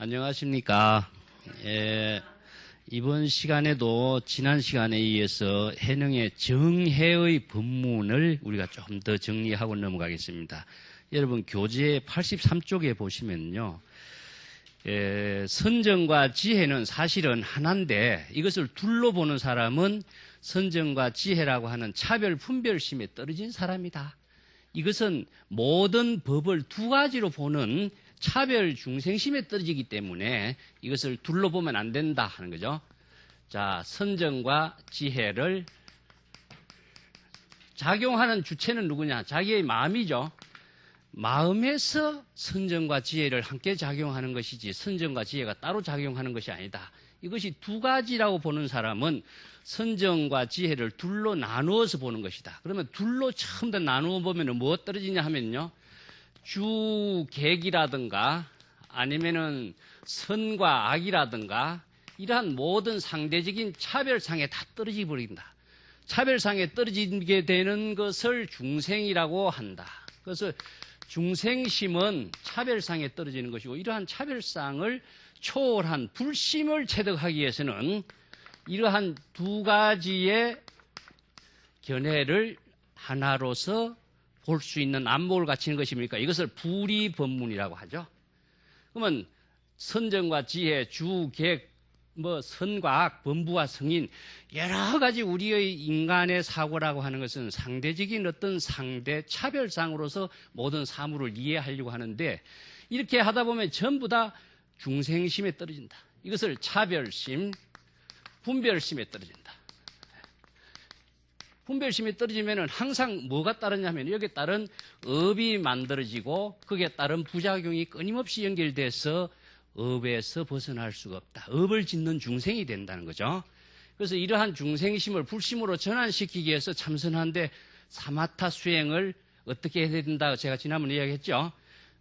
안녕하십니까. 이번 시간에도 지난 시간에 이어서 해능의 정해의 법문을 우리가 좀 더 정리하고 넘어가겠습니다. 여러분 교재 83쪽에 보시면요. 선정과 지혜는 사실은 하나인데 이것을 둘로 보는 사람은 선정과 지혜라고 하는 차별 분별심에 떨어진 사람이다. 이것은 모든 법을 두 가지로 보는 차별 중생심에 떨어지기 때문에 이것을 둘로 보면 안 된다 하는 거죠. 자, 선정과 지혜를 작용하는 주체는 누구냐? 자기의 마음이죠. 마음에서 선정과 지혜를 함께 작용하는 것이지 선정과 지혜가 따로 작용하는 것이 아니다. 이것이 두 가지라고 보는 사람은 선정과 지혜를 둘로 나누어서 보는 것이다. 그러면 둘로 처음 더 나누어 보면 뭐 떨어지냐 하면요. 주객이라든가 아니면은 선과 악이라든가 이러한 모든 상대적인 차별상에 다 떨어져 버린다. 차별상에 떨어지게 되는 것을 중생이라고 한다. 그래서 중생심은 차별상에 떨어지는 것이고 이러한 차별상을 초월한 불심을 체득하기 위해서는 이러한 두 가지의 견해를 하나로서 볼 수 있는 안목을 갖추는 것이 뭡니까? 이것을 불이법문이라고 하죠. 그러면 선정과 지혜, 주, 객, 선과 악, 범부와 성인 여러 가지 우리의 인간의 사고라고 하는 것은 상대적인 어떤 상대 차별상으로서 모든 사물을 이해하려고 하는데 이렇게 하다 보면 전부 다 중생심에 떨어진다. 이것을 차별심, 분별심에 떨어진다. 분별심이 떨어지면 항상 뭐가 따르냐면 여기에 따른 업이 만들어지고 거기에 따른 부작용이 끊임없이 연결돼서 업에서 벗어날 수가 없다. 업을 짓는 중생이 된다는 거죠. 그래서 이러한 중생심을 불심으로 전환시키기 위해서 참선하는데 사마타 수행을 어떻게 해야 된다 제가 지난번에 이야기했죠.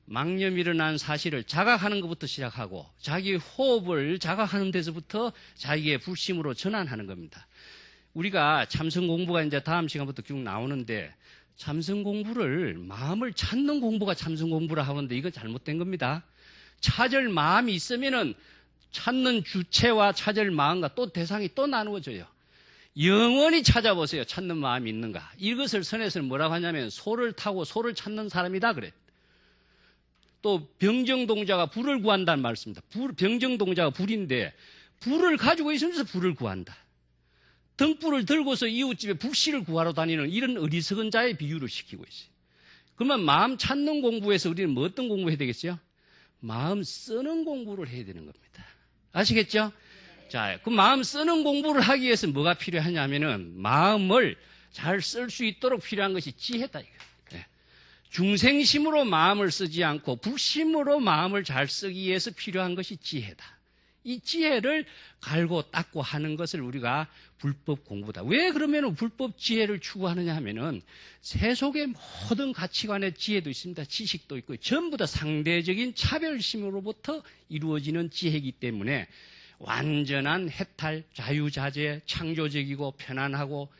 망념이 일어난 사실을 자각하는 것부터 시작하고 자기 호흡을 자각하는 데서부터 자기의 불심으로 전환하는 겁니다. 우리가 참선 공부가 이제 다음 시간부터 쭉 나오는데 참선 공부를 마음을 찾는 공부가 참선 공부라 하는데 이건 잘못된 겁니다. 찾을 마음이 있으면은 찾는 주체와 찾을 마음과 또 대상이 또 나누어져요. 영원히 찾아보세요. 찾는 마음이 있는가. 이것을 선에서는 뭐라고 하냐면 소를 타고 소를 찾는 사람이다 그래. 또 병정동자가 불을 구한다는 말씀입니다. 병정동자가 불인데 불을 가지고 있으면서 불을 구한다. 등불을 들고서 이웃집에 불씨를 구하러 다니는 이런 어리석은 자의 비유를 시키고 있어요. 그러면 마음 찾는 공부에서 우리는 뭐 어떤 공부 해야 되겠어요? 마음 쓰는 공부를 해야 되는 겁니다. 아시겠죠? 자, 그 마음 쓰는 공부를 하기 위해서 뭐가 필요하냐면은 마음을 잘 쓸 수 있도록 필요한 것이 지혜다. 이거. 네. 중생심으로 마음을 쓰지 않고 불심으로 마음을 잘 쓰기 위해서 필요한 것이 지혜다. 이 지혜를 갈고 닦고 하는 것을 우리가 불법 공부다. 왜 그러면 불법 지혜를 추구하느냐 하면은 세속의 모든 가치관의 지혜도 있습니다. 지식도 있고 전부 다 상대적인 차별심으로부터 이루어지는 지혜이기 때문에 완전한 해탈, 자유자재, 창조적이고 편안하고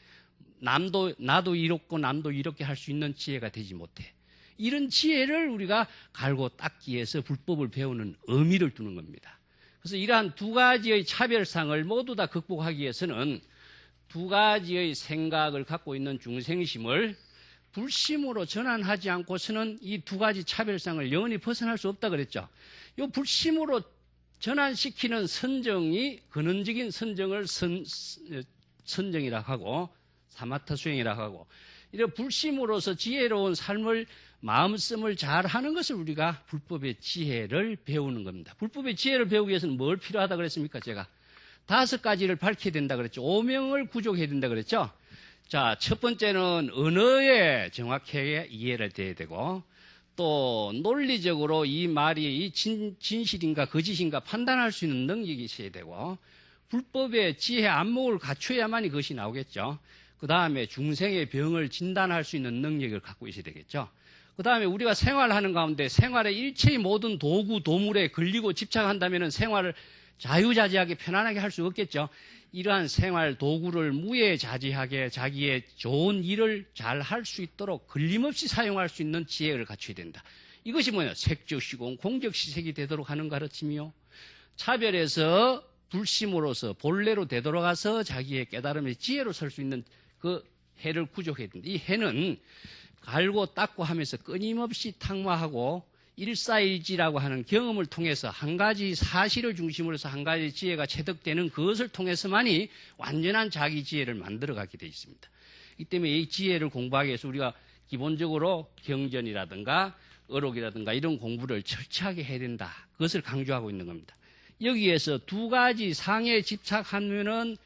나도 이렇고 남도 이렇게 할 수 있는 지혜가 되지 못해. 이런 지혜를 우리가 갈고 닦기 위해서 불법을 배우는 의미를 두는 겁니다. 그래서 이러한 두 가지의 차별상을 모두 다 극복하기 위해서는 두 가지의 생각을 갖고 있는 중생심을 불심으로 전환하지 않고서는 이 두 가지 차별상을 영원히 벗어날 수 없다 그랬죠. 이 불심으로 전환시키는 선정이 근원적인 선정을 선정이라고 하고 사마타 수행이라고 하고 이런 불심으로서 지혜로운 삶을 마음씀을 잘 하는 것을 우리가 불법의 지혜를 배우는 겁니다. 불법의 지혜를 배우기 위해서는 뭘 필요하다 그랬습니까? 제가 5가지를 밝혀야 된다 그랬죠. 오명을 구족해야 된다 그랬죠. 자, 첫 번째는 언어에 정확하게 이해를 돼야 되고 또 논리적으로 이 말이 진실인가 거짓인가 판단할 수 있는 능력이 있어야 되고 불법의 지혜 안목을 갖춰야만이 그것이 나오겠죠. 그 다음에 중생의 병을 진단할 수 있는 능력을 갖고 있어야 되겠죠. 그 다음에 우리가 생활하는 가운데 생활의 일체의 모든 도구, 도물에 걸리고 집착한다면 생활을 자유자재하게 편안하게 할 수 없겠죠. 이러한 생활 도구를 무예자지하게 자기의 좋은 일을 잘 할 수 있도록 걸림없이 사용할 수 있는 지혜를 갖춰야 된다. 이것이 뭐냐? 색적시공, 공적시색이 되도록 하는 가르침이요. 차별해서 불심으로서 본래로 되돌아가서 자기의 깨달음의 지혜로 설 수 있는 그 해를 구족해야 된다. 이 해는 갈고 닦고 하면서 끊임없이 탁마하고 일사일지라고 하는 경험을 통해서 한 가지 사실을 중심으로 해서 한 가지 지혜가 체득되는 그것을 통해서만이 완전한 자기 지혜를 만들어가게 되어 있습니다. 이 때문에 이 지혜를 공부하기 위해서 우리가 기본적으로 경전이라든가 어록이라든가 이런 공부를 철저하게 해야 된다. 그것을 강조하고 있는 겁니다. 여기에서 두 가지 상에 집착하면은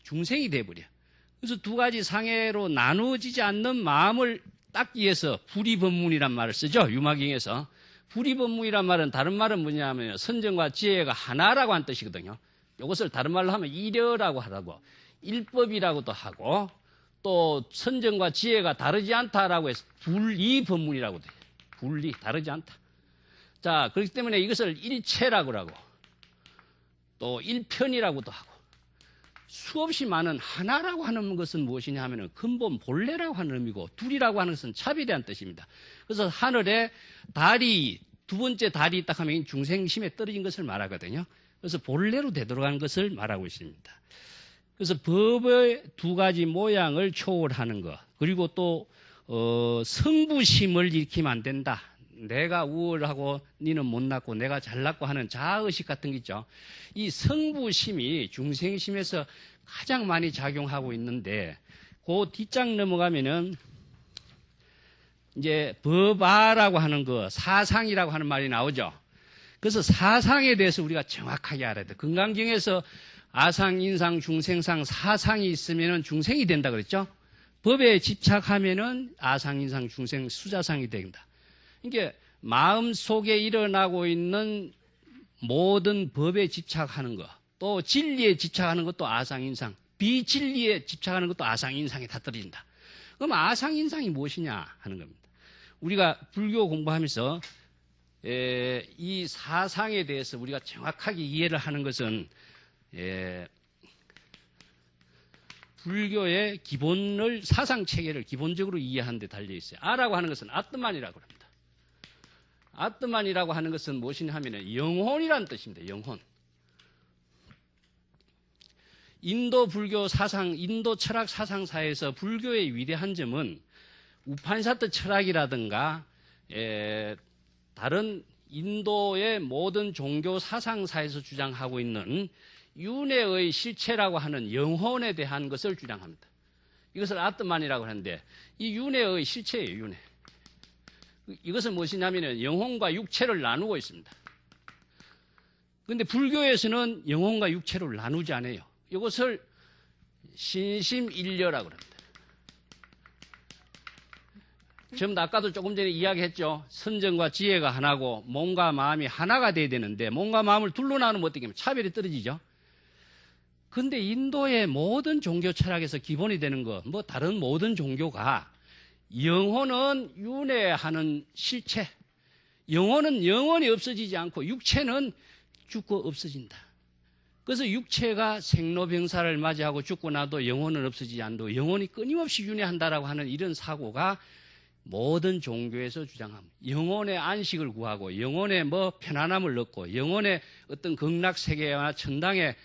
중생이 돼버려. 그래서 두 가지 상해로 나누어지지 않는 마음을 닦기 위해서 불이법문이란 말을 쓰죠. 유마경에서. 불이법문이란 말은 다른 말은 뭐냐면 선정과 지혜가 하나라고 하는 뜻이거든요. 이것을 다른 말로 하면 일여라고 하라고 일법이라고도 하고 또 선정과 지혜가 다르지 않다라고 해서 불이법문이라고 돼요. 분리, 다르지 않다. 자, 그렇기 때문에 이것을 일체라고 하고 또 일편이라고도 하고 수없이 많은 하나라고 하는 것은 무엇이냐 하면 근본 본래라고 하는 의미고 둘이라고 하는 것은 차별이라는 뜻입니다. 그래서 하늘에 달이 두 번째 달이 딱 하면 중생심에 떨어진 것을 말하거든요. 그래서 본래로 되돌아가는 것을 말하고 있습니다. 그래서 법의 두 가지 모양을 초월하는 것 그리고 또 성부심을 일으키면 안 된다. 내가 우월하고 니는 못났고 내가 잘났고 하는 자아의식 같은 게 있죠. 이 성부심이 중생심에서 가장 많이 작용하고 있는데 그 뒷장 넘어가면은 이제 법아라고 하는 거 사상이라고 하는 말이 나오죠. 그래서 사상에 대해서 우리가 정확하게 알아야 돼. 건강경에서 아상, 인상, 중생상, 사상이 있으면은 중생이 된다 그랬죠. 법에 집착하면은 아상, 인상, 중생, 수자상이 된다. 이게 마음 속에 일어나고 있는 모든 법에 집착하는 것, 또 진리에 집착하는 것도 아상, 인상, 비진리에 집착하는 것도 아상, 인상에 다 떨어진다. 그럼 아상, 인상이 무엇이냐 하는 겁니다. 우리가 불교 공부하면서 이 사상에 대해서 우리가 정확하게 이해를 하는 것은 불교의 기본을 사상 체계를 기본적으로 이해하는 데 달려 있어요. 아라고 하는 것은 아뜨만이라고 합니다. 아뜨만이라고 하는 것은 무엇이냐 하면 영혼이라는 뜻입니다. 영혼. 인도 불교 사상, 인도 철학 사상사에서 불교의 위대한 점은 우판샤트 철학이라든가 다른 인도의 모든 종교 사상사에서 주장하고 있는 윤회의 실체라고 하는 영혼에 대한 것을 주장합니다. 이것을 아뜨만이라고 하는데 이 윤회의 실체예요. 윤회. 이것은 무엇이냐면 영혼과 육체를 나누고 있습니다. 그런데 불교에서는 영혼과 육체를 나누지 않아요. 이것을 신심일려라고 합니다. 지금 아까도 조금 전에 이야기했죠. 선정과 지혜가 하나고 몸과 마음이 하나가 돼야 되는데 몸과 마음을 둘로 나누면 어떻게 하면 차별이 떨어지죠. 그런데 인도의 모든 종교 철학에서 기본이 되는 거, 뭐 다른 모든 종교가 영혼은 윤회하는 실체, 영혼은 영원히 없어지지 않고 육체는 죽고 없어진다. 그래서 육체가 생로병사를 맞이하고 죽고 나도 영혼은 없어지지 않고 영혼이 끊임없이 윤회한다라고 하는 이런 사고가 모든 종교에서 주장합니다. 영혼의 안식을 구하고 영혼의 편안함을 얻고 영혼의 어떤 극락세계와 천당에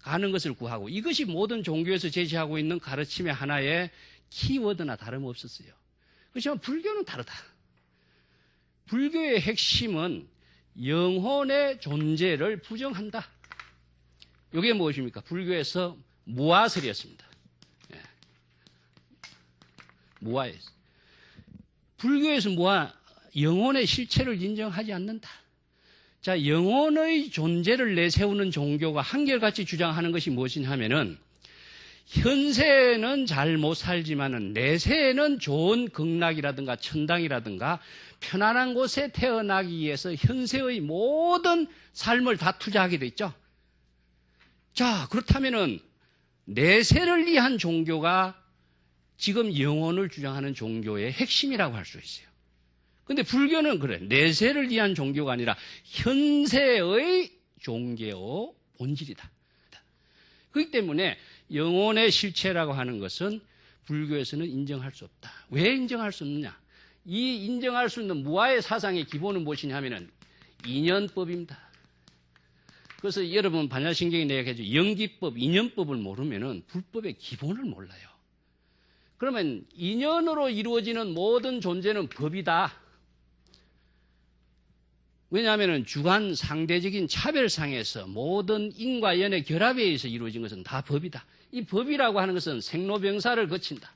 가는 것을 구하고 이것이 모든 종교에서 제시하고 있는 가르침의 하나의 키워드나 다름없었어요. 그렇지만 불교는 다르다. 불교의 핵심은 영혼의 존재를 부정한다. 이게 무엇입니까? 불교에서 무아설이었습니다. 무아였어요. 불교에서 영혼의 실체를 인정하지 않는다. 자, 영혼의 존재를 내세우는 종교가 한결같이 주장하는 것이 무엇이냐 하면은 현세는 잘 못 살지만은 내세는 좋은 극락이라든가 천당이라든가 편안한 곳에 태어나기 위해서 현세의 모든 삶을 다 투자하게 돼 있죠. 자, 그렇다면은 내세를 위한 종교가 지금 영혼을 주장하는 종교의 핵심이라고 할 수 있어요. 근데 불교는 그래. 내세를 위한 종교가 아니라 현세의 종교의 본질이다. 그렇기 때문에 영혼의 실체라고 하는 것은 불교에서는 인정할 수 없다. 왜 인정할 수 없느냐? 이 인정할 수 있는 무아의 사상의 기본은 무엇이냐 하면은 인연법입니다. 그래서 여러분 반야신경이 내가 연기법, 인연법을 모르면은 불법의 기본을 몰라요. 그러면 인연으로 이루어지는 모든 존재는 법이다. 왜냐하면 주관 상대적인 차별상에서 모든 인과 연의 결합에 의해서 이루어진 것은 다 법이다. 이 법이라고 하는 것은 생로병사를 거친다.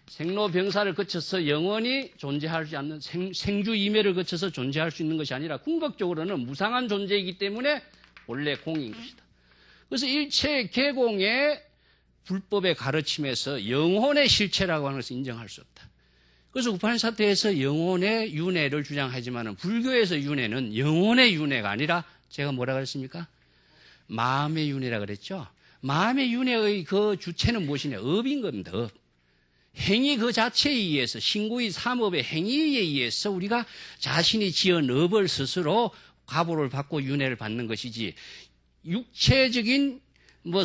생로병사를 거쳐서 영원히 존재하지 않는 생주이매를 거쳐서 존재할 수 있는 것이 아니라 궁극적으로는 무상한 존재이기 때문에 원래 공인 것이다. 그래서 일체 개공의 불법의 가르침에서 영혼의 실체라고 하는 것을 인정할 수 없다. 그래서 우파니사트에서 영혼의 윤회를 주장하지만 불교에서 윤회는 영혼의 윤회가 아니라 제가 뭐라고 했습니까? 마음의 윤회라 그랬죠. 마음의 윤회의 그 주체는 무엇이냐? 업인 겁니다. 업. 행위 그 자체에 의해서 신구의 삼업의 행위에 의해서 우리가 자신이 지은 업을 스스로 과보를 받고 윤회를 받는 것이지 육체적인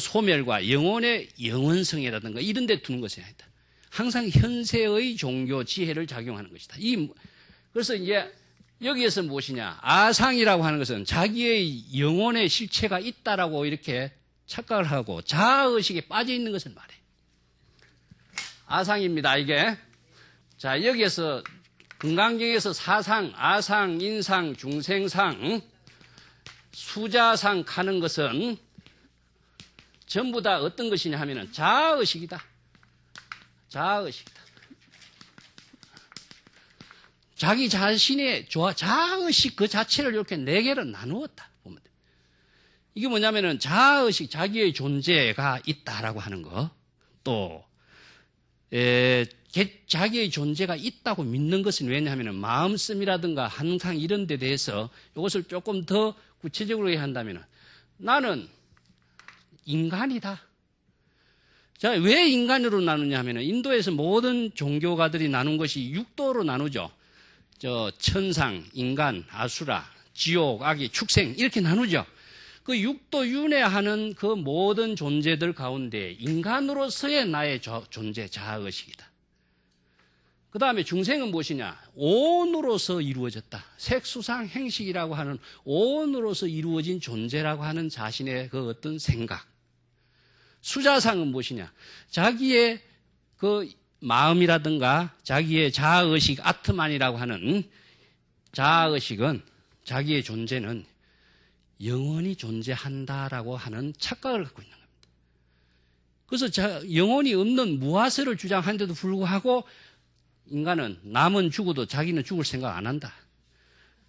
소멸과 영혼의 영원성이라든가 이런 데 두는 것이 아니다. 항상 현세의 종교 지혜를 작용하는 것이다. 그래서 이제 여기에서 무엇이냐? 아상이라고 하는 것은 자기의 영혼의 실체가 있다라고 이렇게 착각을 하고 자아의식에 빠져 있는 것을 말해. 아상입니다, 이게. 자, 여기에서 금강경에서 사상, 아상, 인상, 중생상, 수자상 하는 것은 전부 다 어떤 것이냐 하면은 자아의식이다. 자아의식이다. 자기 자신의 자아의식 그 자체를 이렇게 네 개로 나누었다. 보면 돼. 이게 뭐냐면은 자아의식, 자기의 존재가 있다라고 하는 거. 또, 자기의 존재가 있다고 믿는 것은 왜냐하면 마음씀이라든가 항상 이런 데 대해서 이것을 조금 더 구체적으로 한다면 나는 인간이다. 자, 왜 인간으로 나누냐 하면 인도에서 모든 종교가들이 나눈 것이 육도로 나누죠. 천상, 인간, 아수라, 지옥, 악이, 축생 이렇게 나누죠. 그 육도 윤회하는 그 모든 존재들 가운데 인간으로서의 나의 존재, 자아의식이다. 그 다음에 중생은 무엇이냐? 온으로서 이루어졌다. 색수상 행식이라고 하는 온으로서 이루어진 존재라고 하는 자신의 그 어떤 생각. 수자상은 무엇이냐? 자기의 그 마음이라든가 자기의 자아의식, 아트만이라고 하는 자아의식은 자기의 존재는 영원히 존재한다라고 하는 착각을 갖고 있는 겁니다. 그래서 영혼이 없는 무아세를 주장하는데도 불구하고 인간은 남은 죽어도 자기는 죽을 생각 안 한다.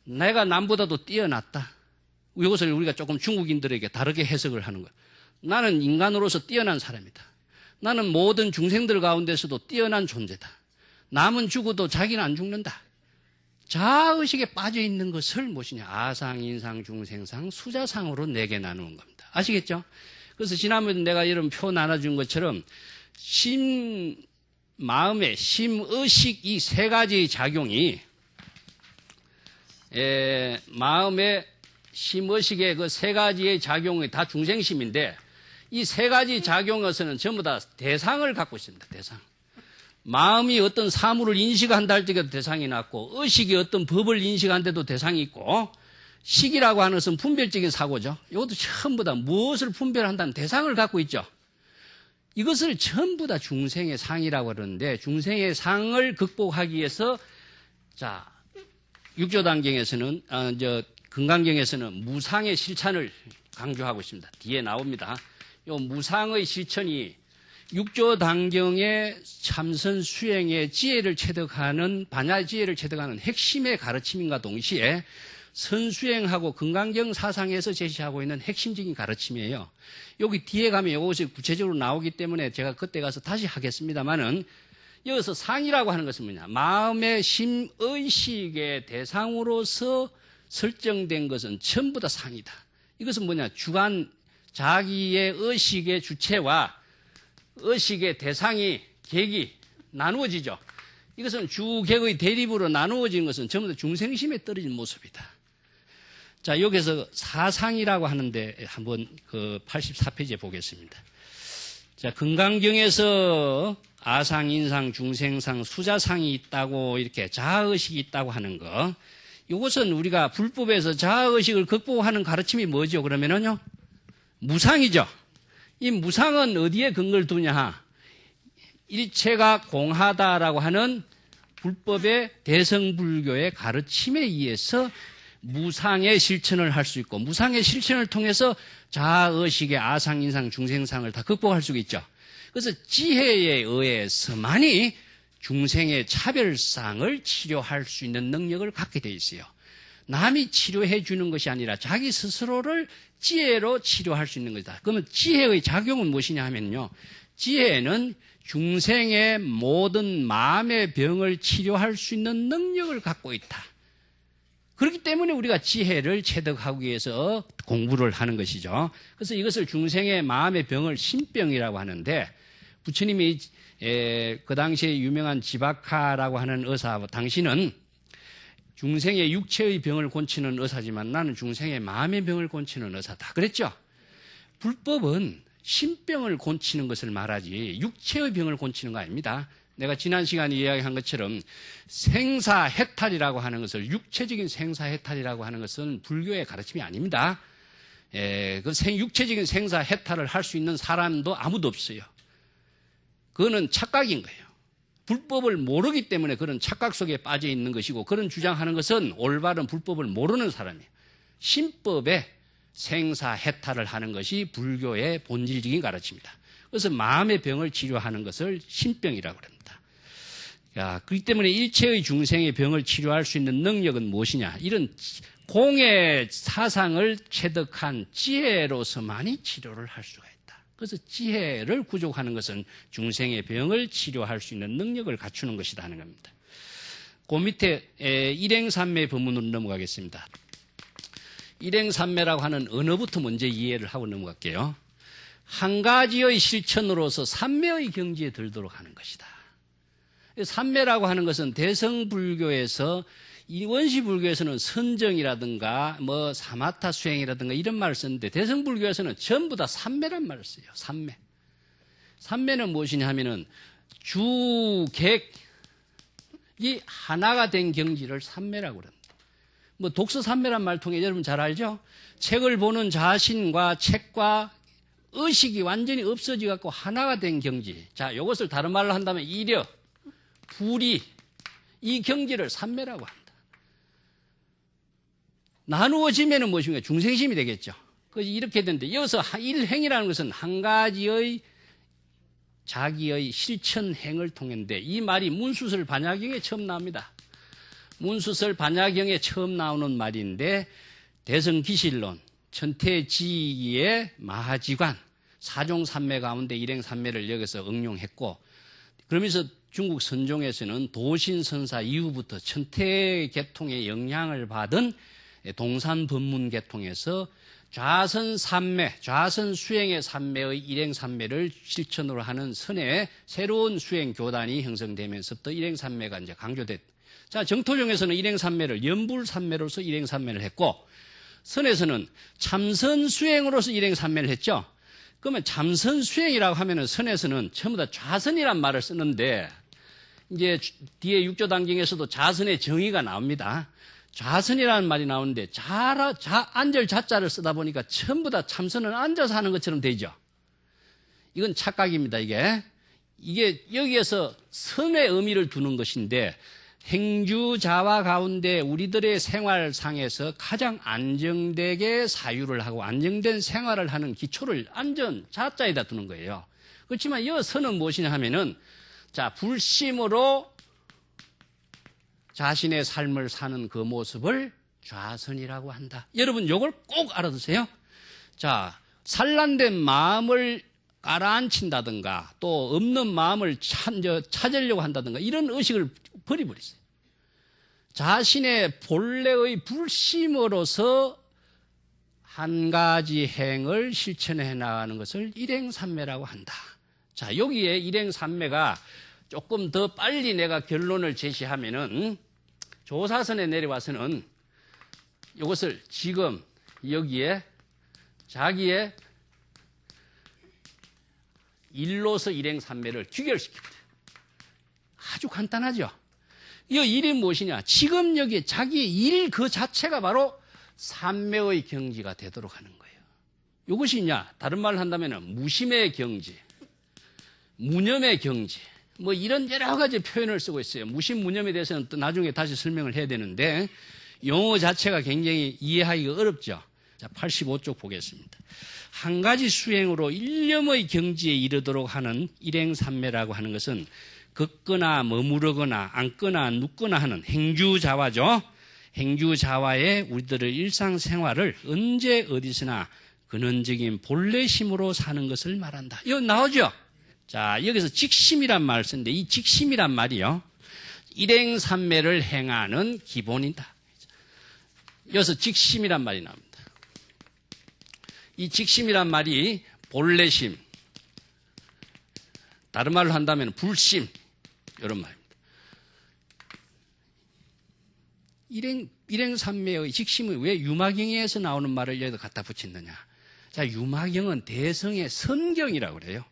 내가 남보다도 뛰어났다. 이것을 우리가 조금 중국인들에게 다르게 해석을 하는 거야. 나는 인간으로서 뛰어난 사람이다. 나는 모든 중생들 가운데서도 뛰어난 존재다. 남은 죽어도 자기는 안 죽는다. 자아의식에 빠져 있는 것을 무엇이냐? 아상, 인상, 중생상, 수자상으로 네 개 나누는 겁니다. 아시겠죠? 그래서 지난번에 내가 이런 표 나눠준 것처럼 마음의 심의식 이 세 가지의 작용이 마음의 심의식의 그 세 가지의 작용이 다 중생심인데 이 세 가지 작용에서는 전부 다 대상을 갖고 있습니다. 대상. 마음이 어떤 사물을 인식한다 할 때도 대상이 났고 의식이 어떤 법을 인식한데도 대상이 있고 식이라고 하는 것은 분별적인 사고죠. 이것도 전부 다 무엇을 분별한다는 대상을 갖고 있죠. 이것을 전부 다 중생의 상이라고 그러는데 중생의 상을 극복하기 위해서 자 육조단경에서는 금강경에서는 무상의 실천을 강조하고 있습니다. 뒤에 나옵니다. 이 무상의 실천이 육조단경의 참선 수행의 지혜를 체득하는 반야의 지혜를 체득하는 핵심의 가르침인가 동시에 선수행하고 금강경 사상에서 제시하고 있는 핵심적인 가르침이에요. 여기 뒤에 가면 이것이 구체적으로 나오기 때문에 제가 그때 가서 다시 하겠습니다만은 여기서 상이라고 하는 것은 뭐냐? 마음의 심의식의 대상으로서 설정된 것은 전부 다 상이다. 이것은 뭐냐? 주관 자기의 의식의 주체와 의식의 대상이 객이 나누어지죠. 이것은 주객의 대립으로 나누어진 것은 전부 다 중생심에 떨어진 모습이다. 자, 여기서 사상이라고 하는데 한번 그 84페이지에 보겠습니다. 자, 금강경에서 아상, 인상, 중생상, 수자상이 있다고 이렇게 자아의식이 있다고 하는 거. 이것은 우리가 불법에서 자아의식을 극복하는 가르침이 뭐죠? 그러면은요, 무상이죠. 이 무상은 어디에 근거를 두냐? 일체가 공하다라고 하는 불법의 대성불교의 가르침에 의해서 무상의 실천을 할 수 있고, 무상의 실천을 통해서 자아의식의 아상, 인상, 중생상을 다 극복할 수 있죠. 그래서 지혜에 의해서만이 중생의 차별상을 치료할 수 있는 능력을 갖게 돼 있어요. 남이 치료해 주는 것이 아니라 자기 스스로를 지혜로 치료할 수 있는 것이다. 그러면 지혜의 작용은 무엇이냐 하면요, 지혜는 중생의 모든 마음의 병을 치료할 수 있는 능력을 갖고 있다. 그렇기 때문에 우리가 지혜를 체득하기 위해서 공부를 하는 것이죠. 그래서 이것을 중생의 마음의 병을 신병이라고 하는데, 부처님이 그 당시에 유명한 지바카라고 하는 의사, 당신은 중생의 육체의 병을 고치는 의사지만 나는 중생의 마음의 병을 고치는 의사다. 그랬죠? 불법은 신병을 고치는 것을 말하지 육체의 병을 고치는 거 아닙니다. 내가 지난 시간에 이야기한 것처럼 생사해탈이라고 하는 것을, 육체적인 생사해탈이라고 하는 것은 불교의 가르침이 아닙니다. 그 육체적인 생사해탈을 할 수 있는 사람도 아무도 없어요. 그거는 착각인 거예요. 불법을 모르기 때문에 그런 착각 속에 빠져 있는 것이고, 그런 주장하는 것은 올바른 불법을 모르는 사람이에요. 신법에 생사해탈을 하는 것이 불교의 본질적인 가르침입니다. 그래서 마음의 병을 치료하는 것을 신병이라고 합니다. 그렇기 때문에 일체의 중생의 병을 치료할 수 있는 능력은 무엇이냐? 이런 공의 사상을 체득한 지혜로서만이 치료를 할 수가 있다. 그래서 지혜를 구족하는 것은 중생의 병을 치료할 수 있는 능력을 갖추는 것이다 하는 겁니다. 그 밑에 일행삼매 법문으로 넘어가겠습니다. 일행삼매라고 하는 언어부터 먼저 이해를 하고 넘어갈게요. 한 가지의 실천으로서 삼매의 경지에 들도록 하는 것이다. 삼매라고 하는 것은 대성불교에서, 이 원시불교에서는 선정이라든가 뭐 사마타 수행이라든가 이런 말을 썼는데, 대성불교에서는 전부 다 삼매란 말을 써요. 삼매. 삼매는 무엇이냐 하면은 주객이 하나가 된 경지를 삼매라고 합니다. 뭐 독서삼매란 말 통해 여러분 잘 알죠? 책을 보는 자신과 책과 의식이 완전히 없어져 갖고 하나가 된 경지. 자, 이것을 다른 말로 한다면 이력, 불이, 이 경지를 삼매라고 한다. 나누어지면은 무엇인가? 중생심이 되겠죠. 그래서 이렇게 되는데, 이어서 일행이라는 것은 한 가지의 자기의 실천행을 통했는데, 이 말이 문수설 반야경에 처음 나옵니다. 문수설 반야경에 처음 나오는 말인데, 대성기실론, 천태지기의 마하지관, 사종삼매 가운데 일행삼매를 여기서 응용했고, 그러면서 중국 선종에서는 도신선사 이후부터 천태계통의 영향을 받은 동산법문계통에서 좌선삼매, 좌선수행의 삼매의 일행삼매를 실천으로 하는 선의 새로운 수행교단이 형성되면서부터 일행삼매가 이제 강조됐다. 자, 정토종에서는 일행삼매를 연불삼매로서 일행삼매를 했고, 선에서는 참선수행으로서 일행삼매를 했죠. 그러면 참선수행이라고 하면은 선에서는 전부 다 좌선이란 말을 쓰는데, 이제 뒤에 육조단경에서도 좌선의 정의가 나옵니다. 좌선이라는 말이 나오는데, 앉을 자자를 쓰다 보니까 전부 다 참선은 앉아서 하는 것처럼 되죠. 이건 착각입니다, 이게. 이게 여기에서 선의 의미를 두는 것인데, 행주자와 가운데 우리들의 생활상에서 가장 안정되게 사유를 하고 안정된 생활을 하는 기초를 안전, 자자에다 두는 거예요. 그렇지만 이 선은 무엇이냐 하면은, 자, 불심으로 자신의 삶을 사는 그 모습을 좌선이라고 한다. 여러분, 이걸 꼭 알아두세요. 자, 산란된 마음을 가라앉힌다든가 또 없는 마음을 찾으려고 한다든가 이런 의식을 버려버리세요. 자신의 본래의 불심으로서 한 가지 행을 실천해 나가는 것을 일행삼매라고 한다. 자, 여기에 일행삼매가 조금 더 빨리 내가 결론을 제시하면은, 조사선에 내려와서는 이것을 지금 여기에 자기의 일로서 일행삼매를 귀결시킵니다. 아주 간단하죠. 이 일이 무엇이냐? 지금 여기 자기의 일 그 자체가 바로 삼매의 경지가 되도록 하는 거예요. 이것이냐? 다른 말로 한다면 무심의 경지, 무념의 경지, 뭐 이런 여러 가지 표현을 쓰고 있어요. 무심, 무념에 대해서는 또 나중에 다시 설명을 해야 되는데 용어 자체가 굉장히 이해하기가 어렵죠. 자, 85쪽 보겠습니다. 한 가지 수행으로 일념의 경지에 이르도록 하는 일행삼매라고 하는 것은 걷거나 머무르거나 앉거나 눕거나 하는 행주자화죠. 행주자화에 우리들의 일상생활을 언제 어디서나 근원적인 본래심으로 사는 것을 말한다. 이거 나오죠? 자, 여기서 직심이란 말을 쓰는데 이 직심이란 말이요. 일행삼매를 행하는 기본이다. 여기서 직심이란 말이 나옵니다. 이 직심이란 말이 본래심, 다른 말로 한다면 불심, 이런 말입니다. 일행삼매의 직심이 왜 유마경에서 나오는 말을 여기다 갖다 붙였느냐. 자, 유마경은 대성의 선경이라고 그래요.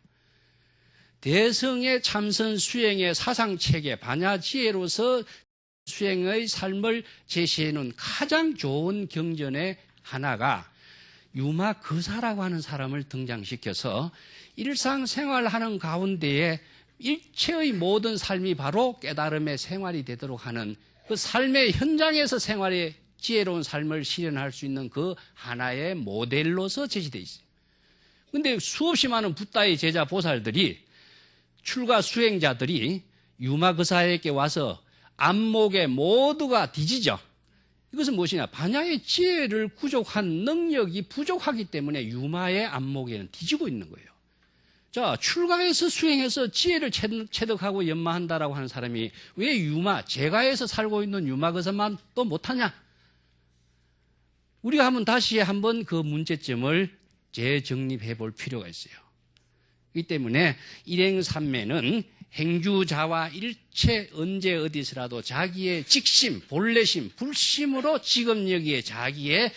대성의 참선 수행의 사상체계, 반야지혜로서 수행의 삶을 제시해 놓은 가장 좋은 경전의 하나가 유마거사라고 하는 사람을 등장시켜서 일상생활하는 가운데에 일체의 모든 삶이 바로 깨달음의 생활이 되도록 하는 그 삶의 현장에서 생활의 지혜로운 삶을 실현할 수 있는 그 하나의 모델로서 제시되어 있어요. 그런데 수없이 많은 붓다의 제자 보살들이 출가 수행자들이 유마거사에게 와서 안목에 모두가 뒤지죠. 이것은 무엇이냐? 반야의 지혜를 구족한 능력이 부족하기 때문에 유마의 안목에는 뒤지고 있는 거예요. 자, 출가해서 수행해서 지혜를 체득하고 연마한다라고 하는 사람이 왜 유마, 제가에서 살고 있는 유마거사만 또 못하냐? 우리가 다시 한번 그 문제점을 재정립해 볼 필요가 있어요. 이 때문에 일행삼매는 행주자와 일체 언제 어디서라도 자기의 직심, 본래심, 불심으로 지금 여기에 자기의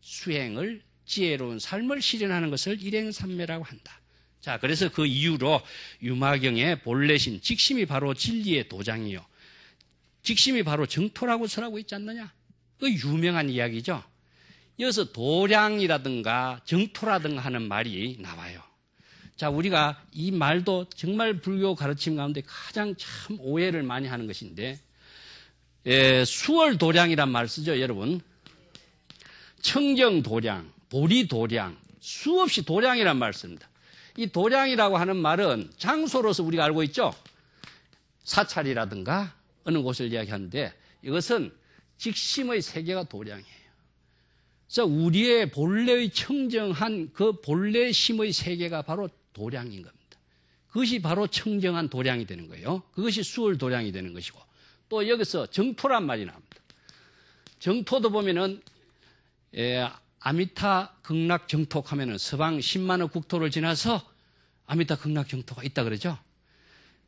수행을, 지혜로운 삶을 실현하는 것을 일행삼매라고 한다. 자, 그래서 그 이유로 유마경의 본래심, 직심이 바로 진리의 도장이요. 직심이 바로 정토라고 설하고 있지 않느냐? 그 유명한 이야기죠. 여기서 도량이라든가 정토라든가 하는 말이 나와요. 자, 우리가 이 말도 정말 불교 가르침 가운데 가장 참 오해를 많이 하는 것인데, 수월도량이란 말 쓰죠, 여러분. 청정도량, 보리도량, 수없이 도량이란 말 씁니다. 이 도량이라고 하는 말은 장소로서 우리가 알고 있죠? 사찰이라든가 어느 곳을 이야기하는데 이것은 직심의 세계가 도량이에요. 그래서 우리의 본래의 청정한 그 본래심의 세계가 바로 도량인 겁니다. 그것이 바로 청정한 도량이 되는 거예요. 그것이 수월도량이 되는 것이고 또 여기서 정토란 말이 나옵니다. 정토도 보면은 아미타 극락 정토 하면은 서방 10만의 국토를 지나서 아미타 극락 정토가 있다 그러죠.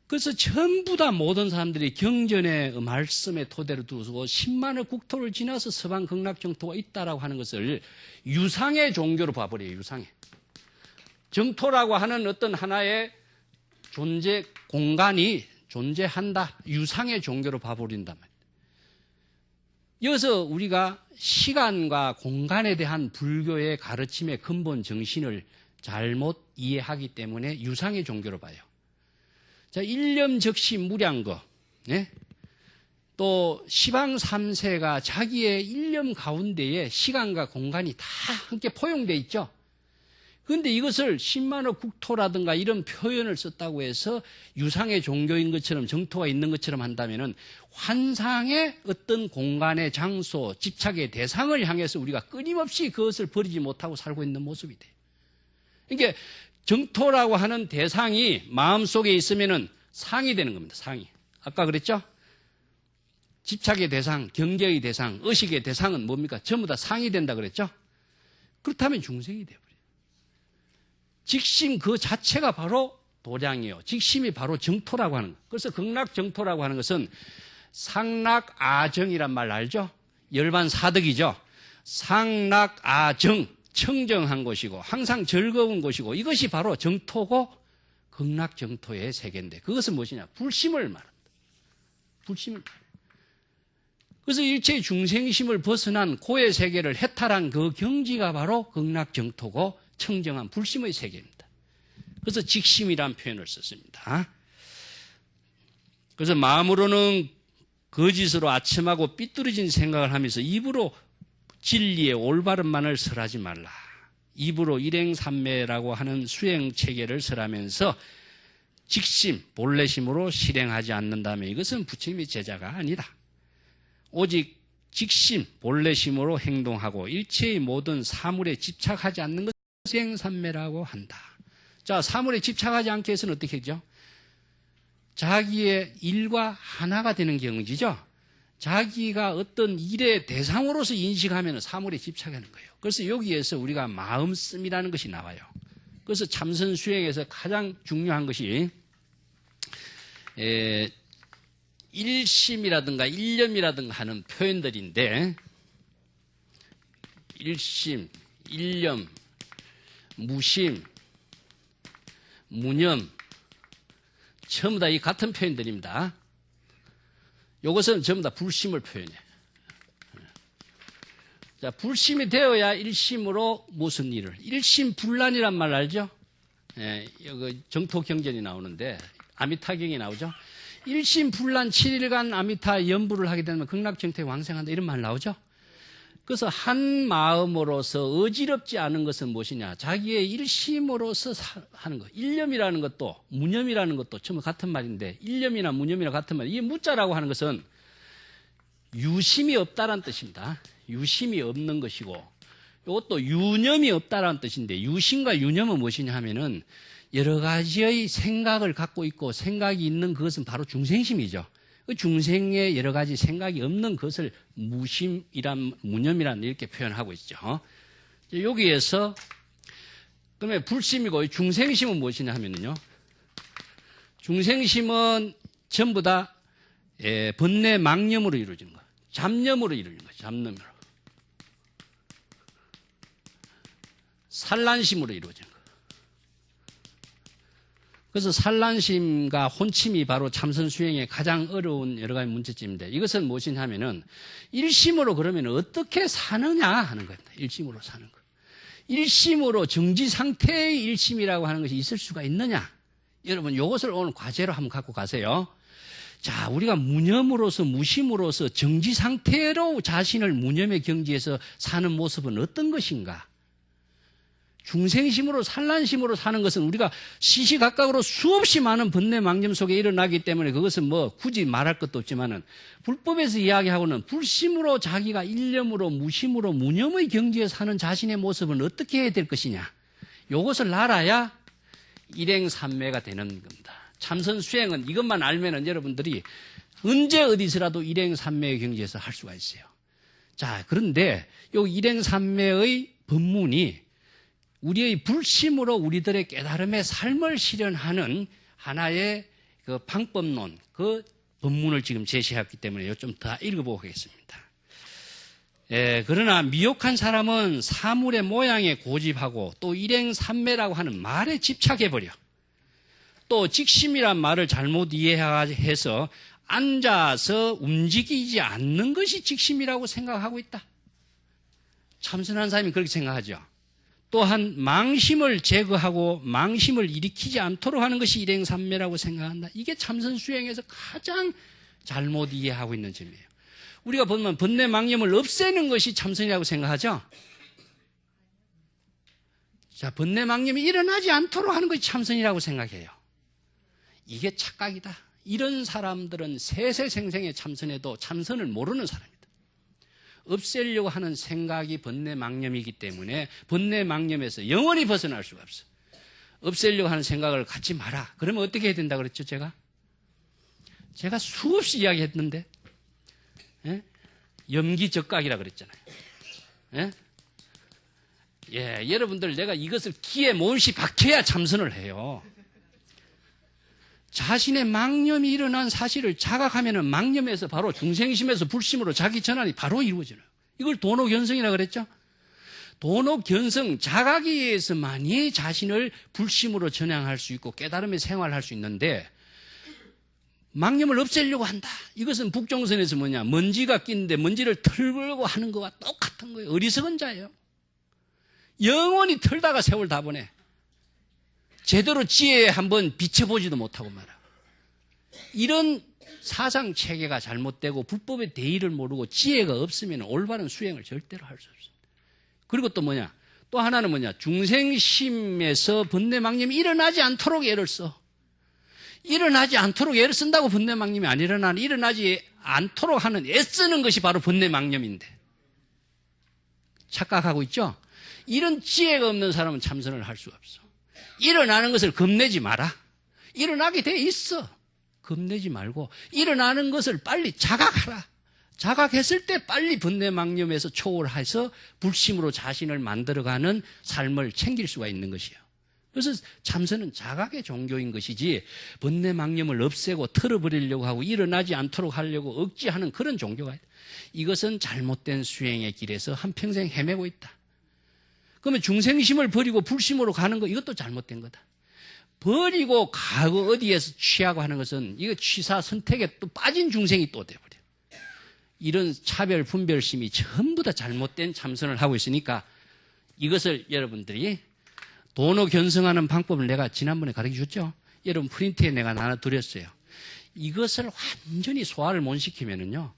그래서 전부 다 모든 사람들이 경전의 말씀에 토대로 두고 10만의 국토를 지나서 서방 극락 정토가 있다라고 하는 것을 유상의 종교로 봐버려요. 유상의. 정토라고 하는 어떤 하나의 존재 공간이 존재한다. 유상의 종교로 봐버린단 말이에요. 여기서 우리가 시간과 공간에 대한 불교의 가르침의 근본 정신을 잘못 이해하기 때문에 유상의 종교로 봐요. 자, 일념적시 무량거, 네? 또 시방 3세가 자기의 일념 가운데에 시간과 공간이 다 함께 포용되어 있죠. 그런데 이것을 10만의 국토라든가 이런 표현을 썼다고 해서 유상의 종교인 것처럼 정토가 있는 것처럼 한다면은 환상의 어떤 공간의 장소, 집착의 대상을 향해서 우리가 끊임없이 그것을 버리지 못하고 살고 있는 모습이 돼요. 그러니까 정토라고 하는 대상이 마음속에 있으면은 상이 되는 겁니다. 상이. 아까 그랬죠? 집착의 대상, 경계의 대상, 의식의 대상은 뭡니까? 전부 다 상이 된다 그랬죠? 그렇다면 중생이 돼버려요. 직심 그 자체가 바로 도량이에요. 직심이 바로 정토라고 하는 거예요. 그래서 극락정토라고 하는 것은 상락아정이란 말 알죠? 열반 사덕이죠. 상락아정, 청정한 곳이고 항상 즐거운 곳이고 이것이 바로 정토고 극락정토의 세계인데 그것은 무엇이냐? 불심을 말합니다. 불심을 말합니다. 그래서 일체의 중생심을 벗어난 고의 세계를 해탈한 그 경지가 바로 극락정토고 청정한 불심의 세계입니다. 그래서 직심이라는 표현을 썼습니다. 그래서 마음으로는 거짓으로 아첨하고 삐뚤어진 생각을 하면서 입으로 진리의 올바른만을 설하지 말라. 입으로 일행삼매라고 하는 수행체계를 설하면서 직심, 본래심으로 실행하지 않는다면 이것은 부처님의 제자가 아니다. 오직 직심, 본래심으로 행동하고 일체의 모든 사물에 집착하지 않는 것을 수행삼매라고 한다. 자, 사물에 집착하지 않게 해서는 어떻게 하죠? 자기의 일과 하나가 되는 경지죠. 자기가 어떤 일의 대상으로서 인식하면 사물에 집착하는 거예요. 그래서 여기에서 우리가 마음씀이라는 것이 나와요. 그래서 참선 수행에서 가장 중요한 것이 일심이라든가 일념이라든가 하는 표현들인데, 일심, 일념, 무심, 무념, 전부 다 이 같은 표현들입니다. 이것은 전부 다 불심을 표현해요. 자, 불심이 되어야 일심으로 무슨 일을, 일심불란이란 말 알죠? 예, 여기 정토경전이 나오는데 아미타경이 나오죠? 일심불란 7일간 아미타 연부를 하게 되면 극락정토에 왕생한다 이런 말 나오죠? 그래서 한 마음으로서 어지럽지 않은 것은 무엇이냐? 자기의 일심으로서 하는 것. 일념이라는 것도 무념이라는 것도 전부 같은 말인데, 일념이나 무념이나 같은 말. 이 무자라고 하는 것은 유심이 없다라는 뜻입니다. 유심이 없는 것이고, 이것도 유념이 없다라는 뜻인데, 유심과 유념은 무엇이냐 하면은 여러 가지의 생각을 갖고 있고 생각이 있는 그것은 바로 중생심이죠. 그 중생의 여러 가지 생각이 없는 것을 무념이란 이렇게 표현하고 있죠. 여기에서 그러면 불심이고 중생심은 무엇이냐 하면요. 중생심은 전부 다 번뇌 망념으로 이루어지는 거예요. 잡념으로 이루어지는 거예요. 잡념으로. 산란심으로 이루어지는 거예요. 그래서 산란심과 혼침이 바로 참선 수행의 가장 어려운 여러 가지 문제점인데, 이것은 무엇이냐 하면은 일심으로 그러면 어떻게 사느냐 하는 겁니다. 일심으로 사는 것. 일심으로 정지 상태의 일심이라고 하는 것이 있을 수가 있느냐? 여러분 이것을 오늘 과제로 한번 갖고 가세요. 자, 우리가 무념으로서 무심으로서 정지 상태로 자신을 무념의 경지에서 사는 모습은 어떤 것인가? 중생심으로 산란심으로 사는 것은 우리가 시시각각으로 수없이 많은 번뇌 망념 속에 일어나기 때문에 그것은 뭐 굳이 말할 것도 없지만은, 불법에서 이야기하고는 불심으로 자기가 일념으로 무심으로 무념의 경지에 사는 자신의 모습은 어떻게 해야 될 것이냐, 이것을 알아야 일행삼매가 되는 겁니다. 참선 수행은 이것만 알면은 여러분들이 언제 어디서라도 일행삼매의 경지에서 할 수가 있어요. 자, 그런데 이 일행삼매의 법문이 우리의 불심으로 우리들의 깨달음의 삶을 실현하는 하나의 그 방법론, 그 법문을 지금 제시했기 때문에 좀 더 읽어보겠습니다. 그러나 미혹한 사람은 사물의 모양에 고집하고 또 일행삼매라고 하는 말에 집착해버려. 또 직심이란 말을 잘못 이해해서 앉아서 움직이지 않는 것이 직심이라고 생각하고 있다. 참선한 사람이 그렇게 생각하죠. 또한 망심을 제거하고 망심을 일으키지 않도록 하는 것이 일행삼매라고 생각한다. 이게 참선 수행에서 가장 잘못 이해하고 있는 점이에요. 우리가 보면 번뇌 망념을 없애는 것이 참선이라고 생각하죠. 자, 번뇌 망념이 일어나지 않도록 하는 것이 참선이라고 생각해요. 이게 착각이다. 이런 사람들은 세세생생의 참선에도 참선을 모르는 사람이다. 없애려고 하는 생각이 번뇌 망념이기 때문에 번뇌 망념에서 영원히 벗어날 수가 없어. 없애려고 하는 생각을 갖지 마라. 그러면 어떻게 해야 된다고 그랬죠, 제가? 제가 수없이 이야기했는데, 예? 염기적각이라 그랬잖아요. 예? 예, 여러분들 내가 이것을 귀에 몹시 박혀야 참선을 해요. 자신의 망념이 일어난 사실을 자각하면은 망념에서 바로 중생심에서 불심으로 자기 전환이 바로 이루어져요. 이걸 도노견성이라고 그랬죠? 도노견성, 자각에 의해서만이 자신을 불심으로 전향할 수 있고 깨달음의 생활할 수 있는데, 망념을 없애려고 한다. 이것은 북종선에서 뭐냐? 먼지가 끼는데 먼지를 털고 하는 것과 똑같은 거예요. 어리석은 자예요. 영원히 털다가 세월 다 보내. 제대로 지혜에 한번 비춰보지도 못하고 말아. 이런 사상 체계가 잘못되고 불법의 대의를 모르고 지혜가 없으면 올바른 수행을 절대로 할 수 없습니다. 그리고 또 뭐냐? 또 하나는 뭐냐? 중생심에서 번뇌망념이 일어나지 않도록 애를 써. 일어나지 않도록 애를 쓴다고 번뇌망념이 안 일어나는, 일어나지 않도록 하는 애쓰는 것이 바로 번뇌망념인데. 착각하고 있죠? 이런 지혜가 없는 사람은 참선을 할 수가 없어. 일어나는 것을 겁내지 마라. 일어나게 돼 있어. 겁내지 말고 일어나는 것을 빨리 자각하라. 자각했을 때 빨리 번뇌망념에서 초월해서 불심으로 자신을 만들어가는 삶을 챙길 수가 있는 것이에요. 그래서 참선은 자각의 종교인 것이지 번뇌망념을 없애고 털어버리려고 하고 일어나지 않도록 하려고 억지하는 그런 종교가 있다. 이것은 잘못된 수행의 길에서 한평생 헤매고 있다. 그러면 중생심을 버리고 불심으로 가는 거, 이것도 잘못된 거다. 버리고 가고 어디에서 취하고 하는 것은 이거 취사 선택에 또 빠진 중생이 또 돼버려. 이런 차별 분별심이 전부 다 잘못된 참선을 하고 있으니까 이것을 여러분들이 도노 견성하는 방법을 내가 지난번에 가르쳐 줬죠. 여러분 프린트에 내가 나눠드렸어요. 이것을 완전히 소화를 못 시키면은요,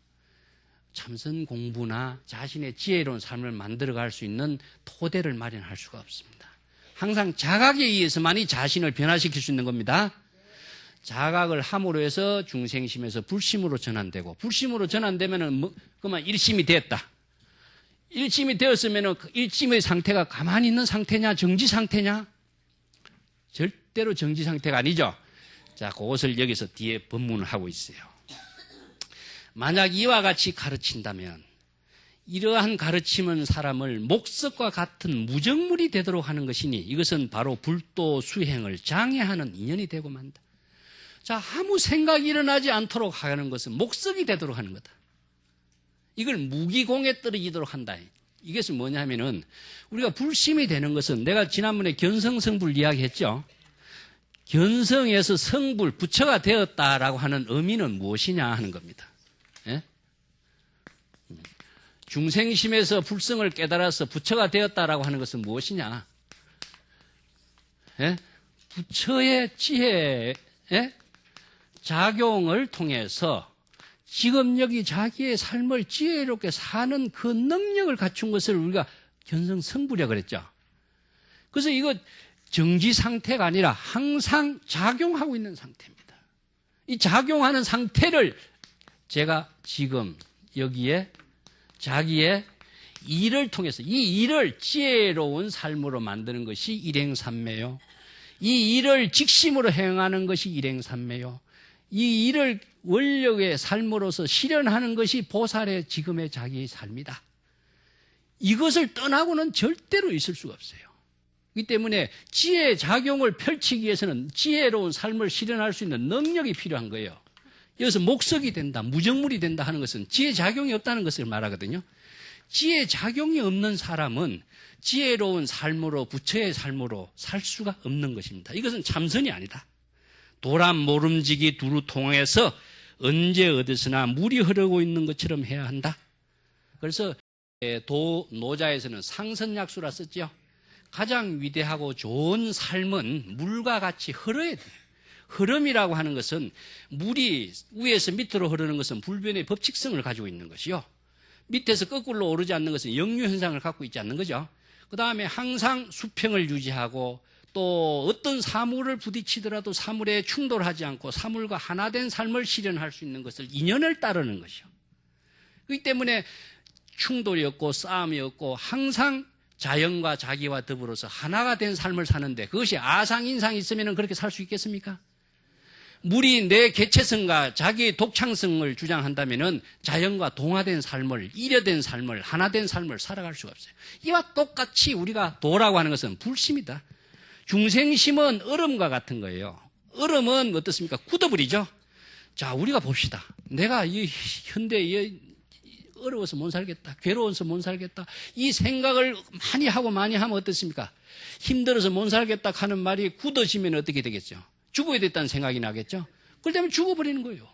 참선 공부나 자신의 지혜로운 삶을 만들어갈 수 있는 토대를 마련할 수가 없습니다. 항상 자각에 의해서만이 자신을 변화시킬 수 있는 겁니다. 자각을 함으로 해서 중생심에서 불심으로 전환되고, 불심으로 전환되면은 그만 일심이 됐다. 일심이 되었으면은 일심의 상태가 가만히 있는 상태냐, 정지 상태냐? 절대로 정지 상태가 아니죠. 자, 그것을 여기서 뒤에 법문을 하고 있어요. 만약 이와 같이 가르친다면 이러한 가르침은 사람을 목석과 같은 무정물이 되도록 하는 것이니 이것은 바로 불도 수행을 장애하는 인연이 되고 만다. 자, 아무 생각이 일어나지 않도록 하는 것은 목석이 되도록 하는 거다. 이걸 무기공에 떨어지도록 한다. 이것은 뭐냐면은 우리가 불심이 되는 것은 내가 지난번에 견성성불 이야기했죠. 견성에서 성불, 부처가 되었다라고 하는 의미는 무엇이냐 하는 겁니다. 예? 중생심에서 불성을 깨달아서 부처가 되었다라고 하는 것은 무엇이냐? 예? 부처의 지혜의 작용을 통해서 지금 여기 자기의 삶을 지혜롭게 사는 그 능력을 갖춘 것을 우리가 견성성불이라 그랬죠. 그래서 이거 정지 상태가 아니라 항상 작용하고 있는 상태입니다. 이 작용하는 상태를 제가 지금 여기에 자기의 일을 통해서 이 일을 지혜로운 삶으로 만드는 것이 일행삼매요. 이 일을 직심으로 행하는 것이 일행삼매요. 이 일을 원력의 삶으로서 실현하는 것이 보살의 지금의 자기의 삶이다. 이것을 떠나고는 절대로 있을 수가 없어요. 그렇기 때문에 지혜의 작용을 펼치기 위해서는 지혜로운 삶을 실현할 수 있는 능력이 필요한 거예요. 여기서 목석이 된다, 무정물이 된다 하는 것은 지혜 작용이 없다는 것을 말하거든요. 지혜 작용이 없는 사람은 지혜로운 삶으로, 부처의 삶으로 살 수가 없는 것입니다. 이것은 참선이 아니다. 도람 모름지기 두루 통해서 언제 어디서나 물이 흐르고 있는 것처럼 해야 한다. 그래서 노자에서는 상선약수라 썼죠. 가장 위대하고 좋은 삶은 물과 같이 흘러야 돼요. 흐름이라고 하는 것은 물이 위에서 밑으로 흐르는 것은 불변의 법칙성을 가지고 있는 것이요. 밑에서 거꾸로 오르지 않는 것은 역류현상을 갖고 있지 않는 거죠. 그 다음에 항상 수평을 유지하고 또 어떤 사물을 부딪히더라도 사물에 충돌하지 않고 사물과 하나된 삶을 실현할 수 있는 것을 인연을 따르는 것이요. 그렇기 때문에 충돌이 없고 싸움이 없고 항상 자연과 자기와 더불어서 하나가 된 삶을 사는데 그것이 아상인상이 있으면 그렇게 살 수 있겠습니까? 물이 내 개체성과 자기의 독창성을 주장한다면 자연과 동화된 삶을, 일여된 삶을, 하나된 삶을 살아갈 수가 없어요. 이와 똑같이 우리가 도라고 하는 것은 불심이다. 중생심은 얼음과 같은 거예요. 얼음은 어떻습니까? 굳어버리죠. 자, 우리가 봅시다. 내가 이 현대에 어려워서 못 살겠다. 괴로워서 못 살겠다. 이 생각을 많이 하면 어떻습니까? 힘들어서 못 살겠다 하는 말이 굳어지면 어떻게 되겠죠? 죽어야 됐다는 생각이 나겠죠? 그렇기 때문에 죽어버리는 거예요.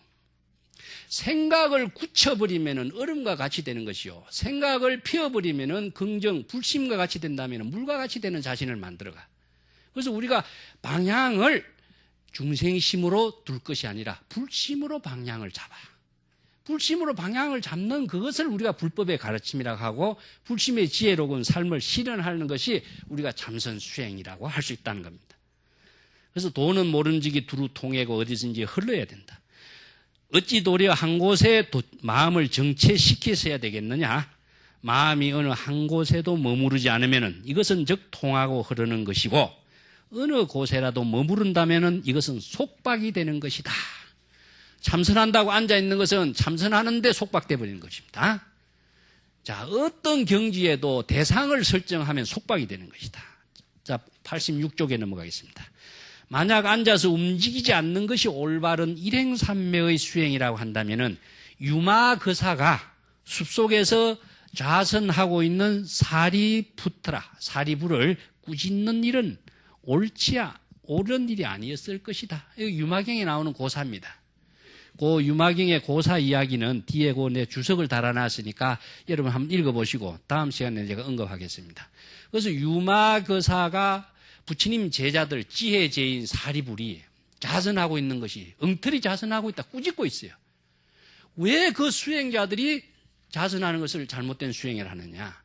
생각을 굳혀버리면 얼음과 같이 되는 것이요. 생각을 피워버리면 긍정, 불심과 같이 된다면 물과 같이 되는 자신을 만들어가. 그래서 우리가 방향을 중생심으로 둘 것이 아니라 불심으로 방향을 잡아. 불심으로 방향을 잡는 그것을 우리가 불법의 가르침이라고 하고 불심의 지혜로운 삶을 실현하는 것이 우리가 참선 수행이라고 할 수 있다는 겁니다. 그래서 도는 모름지기 두루 통하고 어디든지 흘러야 된다. 어찌 도리어 한 곳에 마음을 정체시켜서야 되겠느냐? 마음이 어느 한 곳에도 머무르지 않으면 이것은 즉 통하고 흐르는 것이고 어느 곳에라도 머무른다면 이것은 속박이 되는 것이다. 참선한다고 앉아있는 것은 참선하는데 속박돼 버리는 것입니다. 자, 어떤 경지에도 대상을 설정하면 속박이 되는 것이다. 자, 86쪽에 넘어가겠습니다. 만약 앉아서 움직이지 않는 것이 올바른 일행삼매의 수행이라고 한다면 유마거사가 숲속에서 좌선하고 있는 사리부를 꾸짖는 일은 옳은 일이 아니었을 것이다. 이거 유마경에 나오는 고사입니다. 그 유마경의 고사 이야기는 뒤에 내 주석을 달아놨으니까 여러분 한번 읽어보시고 다음 시간에 제가 언급하겠습니다. 그래서 유마거사가 부처님 제자들 지혜제인 사리불이 자선하고 있는 것이 엉터리 자선하고 있다 꾸짖고 있어요. 왜 그 수행자들이 자선하는 것을 잘못된 수행을 하느냐?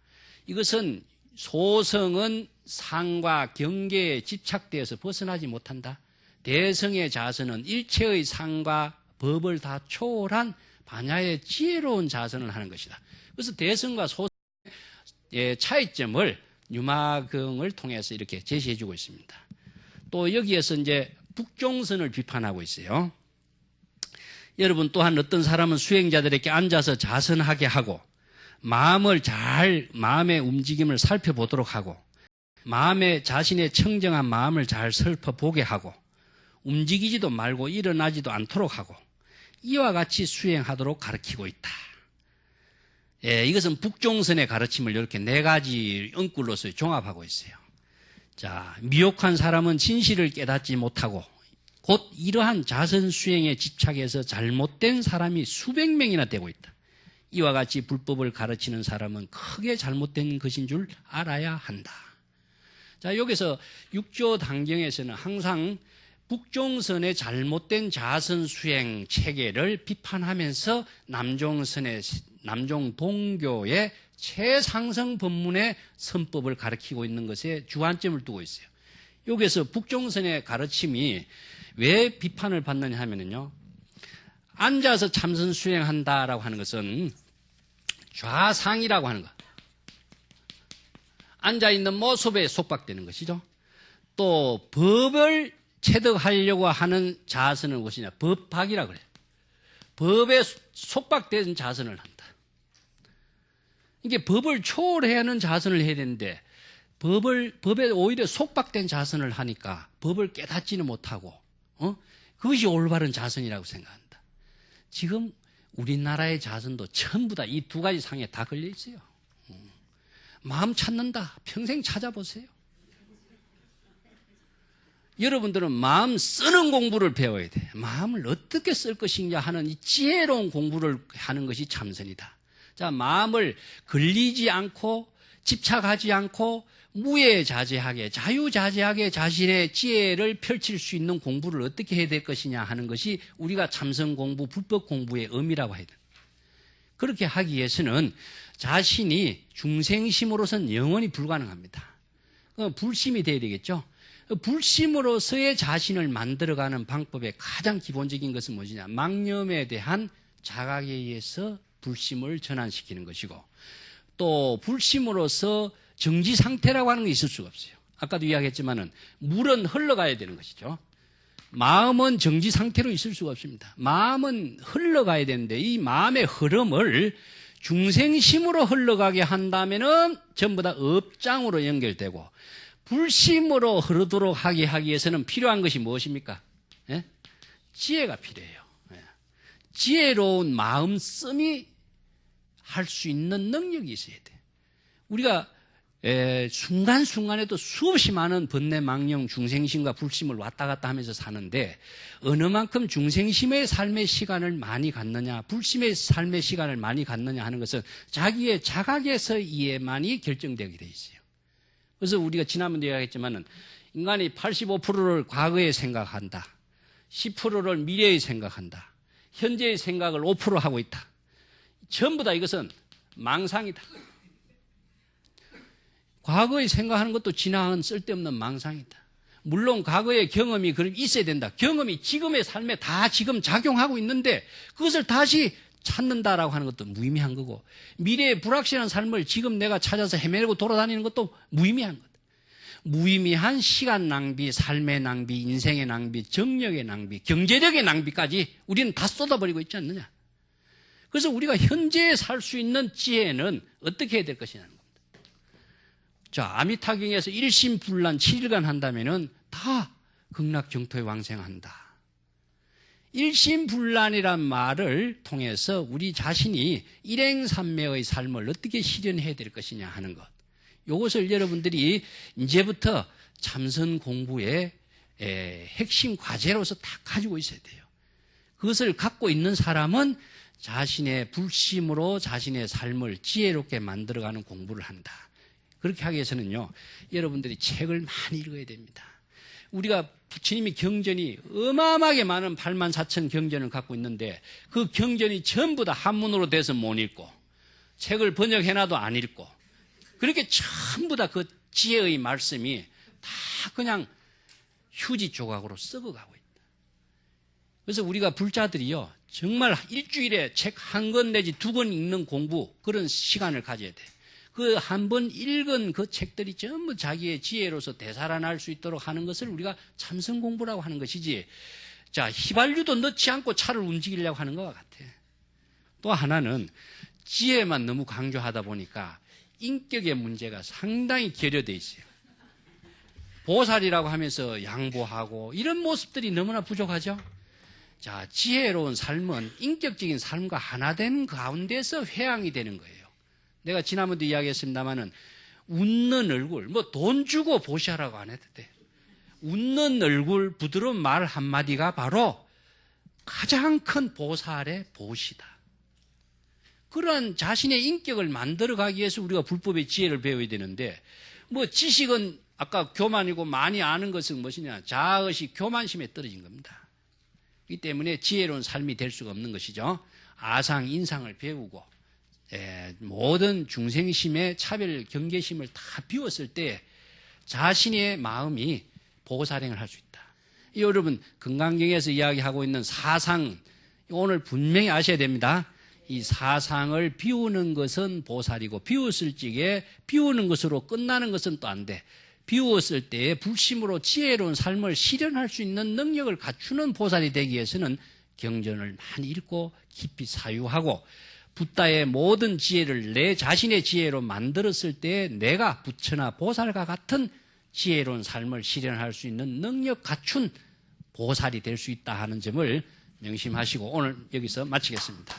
이것은 소성은 상과 경계에 집착되어서 벗어나지 못한다. 대성의 자선은 일체의 상과 법을 다 초월한 반야의 지혜로운 자선을 하는 것이다. 그래서 대성과 소성의 차이점을 유마경을 통해서 이렇게 제시해주고 있습니다. 또 여기에서 이제 북종선을 비판하고 있어요. 여러분 또한 어떤 사람은 수행자들에게 앉아서 자선하게 하고 마음의 움직임을 살펴보도록 하고 마음에 자신의 청정한 마음을 잘 살펴보게 하고 움직이지도 말고 일어나지도 않도록 하고 이와 같이 수행하도록 가르치고 있다. 예, 이것은 북종선의 가르침을 이렇게 4가지 언꿀로서 종합하고 있어요. 자, 미혹한 사람은 진실을 깨닫지 못하고 곧 이러한 자선 수행에 집착해서 잘못된 사람이 수백 명이나 되고 있다. 이와 같이 불법을 가르치는 사람은 크게 잘못된 것인 줄 알아야 한다. 자, 여기서 육조 당경에서는 항상 북종선의 잘못된 자선 수행 체계를 비판하면서 남종 동교의 최상승 법문의 선법을 가르치고 있는 것에 주안점을 두고 있어요. 여기서 북종선의 가르침이 왜 비판을 받느냐 하면요. 앉아서 참선 수행한다라고 하는 것은 좌상이라고 하는 것. 앉아있는 모습에 속박되는 것이죠. 또 법을 체득하려고 하는 자선은 무엇이냐? 법학이라고 그래요. 법에 속박된 자선을 한다. 이게 법을 초월해야 하는 자선을 해야 되는데 법에 오히려 속박된 자선을 하니까 법을 깨닫지는 못하고 그것이 올바른 자선이라고 생각한다. 지금 우리나라의 자선도 전부 다 이 2가지 상에 다 걸려 있어요. 마음 찾는다. 평생 찾아보세요. 여러분들은 마음 쓰는 공부를 배워야 돼. 마음을 어떻게 쓸 것인가 하는 이 지혜로운 공부를 하는 것이 참선이다. 자, 마음을 걸리지 않고 집착하지 않고 무예자재하게 자유자재하게 자신의 지혜를 펼칠 수 있는 공부를 어떻게 해야 될 것이냐 하는 것이 우리가 참선 공부, 불법 공부의 의미라고 해야 돼. 그렇게 하기 위해서는 자신이 중생심으로서는 영원히 불가능합니다. 불심이 돼야 되겠죠. 불심으로서의 자신을 만들어가는 방법의 가장 기본적인 것은 무엇이냐? 망념에 대한 자각에 의해서 불심을 전환시키는 것이고 또 불심으로서 정지 상태라고 하는 게 있을 수가 없어요. 아까도 이야기했지만은 물은 흘러가야 되는 것이죠. 마음은 정지 상태로 있을 수가 없습니다. 마음은 흘러가야 되는데 이 마음의 흐름을 중생심으로 흘러가게 한다면은 전부 다 업장으로 연결되고 불심으로 흐르도록 하게 하기 위해서는 필요한 것이 무엇입니까? 예? 지혜가 필요해요. 예. 지혜로운 마음씀이 할 수 있는 능력이 있어야 돼. 우리가 순간순간에도 수없이 많은 번뇌, 망령, 중생심과 불심을 왔다 갔다 하면서 사는데 어느 만큼 중생심의 삶의 시간을 많이 갖느냐, 불심의 삶의 시간을 많이 갖느냐 하는 것은 자기의 자각에서의에만이 결정되게 돼 있어요. 그래서 우리가 지난번에 이야기했지만은 인간이 85%를 과거에 생각한다. 10%를 미래에 생각한다. 현재의 생각을 5% 하고 있다. 전부 다 이것은 망상이다. 과거에 생각하는 것도 지나간 쓸데없는 망상이다. 물론 과거의 경험이 그럼 있어야 된다. 경험이 지금의 삶에 다 지금 작용하고 있는데 그것을 다시 찾는다라고 하는 것도 무의미한 거고, 미래의 불확실한 삶을 지금 내가 찾아서 헤매고 돌아다니는 것도 무의미한 거다. 무의미한 시간 낭비, 삶의 낭비, 인생의 낭비, 정력의 낭비, 경제력의 낭비까지 우리는 다 쏟아버리고 있지 않느냐. 그래서 우리가 현재에 살 수 있는 지혜는 어떻게 해야 될 것이냐는 겁니다. 자, 아미타경에서 일심불란 7일간 한다면은 다 극락경토에 왕생한다. 일심불란이란 말을 통해서 우리 자신이 일행삼매의 삶을 어떻게 실현해야 될 것이냐 하는 것. 이것을 여러분들이 이제부터 참선 공부의 핵심 과제로서 다 가지고 있어야 돼요. 그것을 갖고 있는 사람은 자신의 불심으로 자신의 삶을 지혜롭게 만들어가는 공부를 한다. 그렇게 하기 위해서는요, 여러분들이 책을 많이 읽어야 됩니다. 우리가 부처님이 경전이 어마어마하게 많은 84,000 경전을 갖고 있는데 그 경전이 전부 다 한문으로 돼서 못 읽고 책을 번역해놔도 안 읽고 그렇게 전부 다 그 지혜의 말씀이 다 그냥 휴지 조각으로 썩어가고 있다. 그래서 우리가 불자들이요, 정말 일주일에 책 한 권 내지 2권 읽는 공부, 그런 시간을 가져야 돼. 그 한 번 읽은 그 책들이 전부 자기의 지혜로서 되살아날 수 있도록 하는 것을 우리가 참선 공부라고 하는 것이지, 자, 휘발유도 넣지 않고 차를 움직이려고 하는 것과 같아. 또 하나는 지혜만 너무 강조하다 보니까 인격의 문제가 상당히 결여되어 있어요. 보살이라고 하면서 양보하고 이런 모습들이 너무나 부족하죠. 자, 지혜로운 삶은 인격적인 삶과 하나 되는 가운데서 회항이 되는 거예요. 내가 지난번도 이야기했습니다마는 웃는 얼굴, 뭐 돈 주고 보시라고 안 해도 돼. 웃는 얼굴, 부드러운 말 한마디가 바로 가장 큰 보살의 보시다. 그런 자신의 인격을 만들어가기 위해서 우리가 불법의 지혜를 배워야 되는데, 뭐 지식은 아까 교만이고 많이 아는 것은 무엇이냐, 자아의식, 교만심에 떨어진 겁니다. 그렇기 때문에 지혜로운 삶이 될 수가 없는 것이죠. 아상, 인상을 배우고 모든 중생심의 차별, 경계심을 다 비웠을 때 자신의 마음이 보살행을 할 수 있다. 여러분, 건강경에서 이야기하고 있는 사상, 오늘 분명히 아셔야 됩니다. 이 사상을 비우는 것은 보살이고, 비웠을 적에 비우는 것으로 끝나는 것은 또 안 돼. 비웠을 때에 불심으로 지혜로운 삶을 실현할 수 있는 능력을 갖추는 보살이 되기 위해서는 경전을 많이 읽고 깊이 사유하고, 붓다의 모든 지혜를 내 자신의 지혜로 만들었을 때 내가 부처나 보살과 같은 지혜로운 삶을 실현할 수 있는 능력 갖춘 보살이 될 수 있다 하는 점을 명심하시고 오늘 여기서 마치겠습니다.